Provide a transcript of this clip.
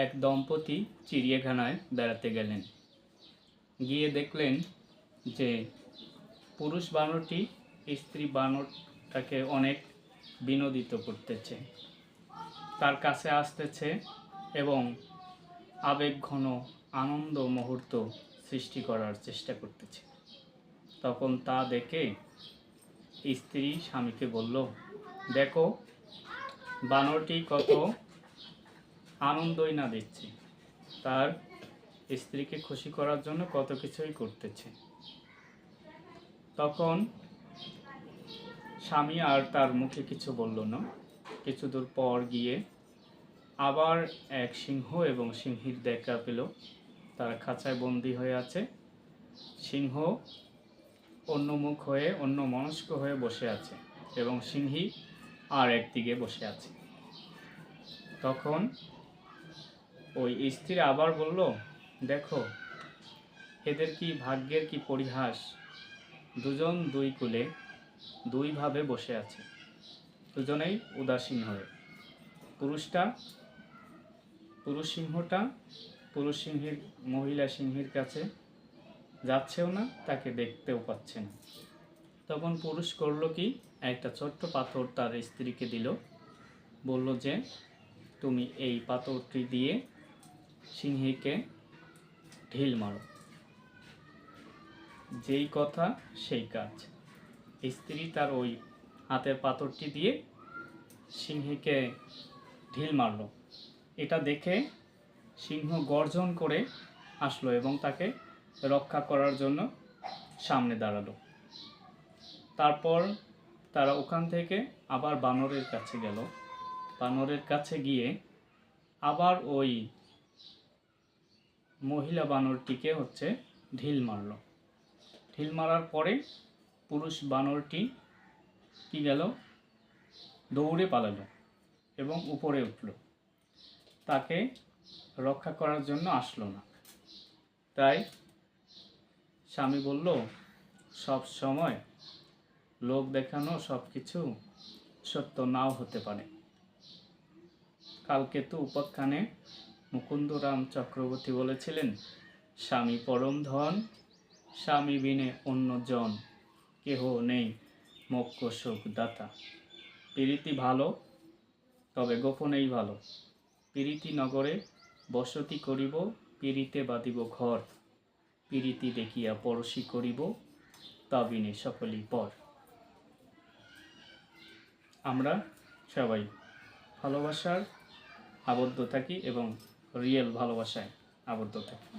এক দম্পতি চিড়িয়াখানায় বেড়াতে গেলেন। গিয়ে দেখলেন যে পুরুষ বানরটি স্ত্রী বানরটাকে অনেক বিনোদিত করতেছে, তার কাছে আসতেছে এবং আবেগঘন আনন্দ মুহূর্ত সৃষ্টি করার চেষ্টা করতেছে। তখন তা দেখে স্ত্রী স্বামীকে বলল, দেখো বানরটি কত আনন্দই না দিচ্ছে, তার স্ত্রীকে খুশি করার জন্য কত কিছুই করতেছে। তখন স্বামী আর তার মুখে কিছু বলল না। কিছু দূর পর গিয়ে আবার এক সিংহ এবং সিংহীর দেখা পেল। তারা খাঁচায় বন্দি হয়ে আছে। সিংহ অন্যমুখ হয়ে অন্যমনস্ক হয়ে বসে আছে এবং সিংহী আর একদিকে বসে আছে। তখন ওই স্ত্রী আবার বলল, দেখো এদের কি ভাগ্যের কি পরিহাস, দুজন দুই কূলে দুইভাবে বসে আছে, দুজনেই উদাসীন হয়ে। পুরুষ সিংহটা পুরুষ সিংহীর মহিলা সিংহীর কাছে যাচ্ছেও না, তাকে দেখতেও পাচ্ছে না। তখন পুরুষ করলো কি, একটা ছোট্ট পাথর তার স্ত্রীকে দিল, বলল যে তুমি এই পাথরটি দিয়ে সিংহীকে ঢিল মারো। যেই কথা সেই কাজ। স্ত্রী তার ওই হাতের পাথরটি দিয়ে সিংহীকে ঢিল মারল। এটা দেখে সিংহ গর্জন করে আসলো এবং তাকে রক্ষা করার জন্য সামনে দাঁড়ালো। তারপর তারা ওখান থেকে আবার বানরের কাছে গেল। বানরের কাছে গিয়ে আবার ওই মহিলা বানরটিকে ঢিল মারল। ঢিল মারার পরে পুরুষ বানরটি কি গেল, দৌড়ে পালালো এবং উপরে উঠল। তাকে রক্ষা করার জন্য আসলো না। তাই স্বামী বলল, সব সময় লোক দেখানো সব কিছু সত্য নাও হতে পারে। কালকেতু উপাখ্যানে মুকুন্দরাম চক্রবর্তী বলেছিলেন, স্বামী পরম ধন, স্বামী বিনে অন্য জন, কেহ নেই মোক্ষ সুখ দাতা। প্রীতি ভালো, তবে গোপনেই ভালো। প্রীতি নগরে বসতি করিব, প্রীতিতে বাঁধিব ঘর। প্রীতি দেখিয়া পরশি করিব, তা বিনে সকলেই পর। আমরা সবাই ভালোবাসার আবদ্ধ থাকি এবং রিয়েল ভালোবাসায় আবদ্ধ থাকি।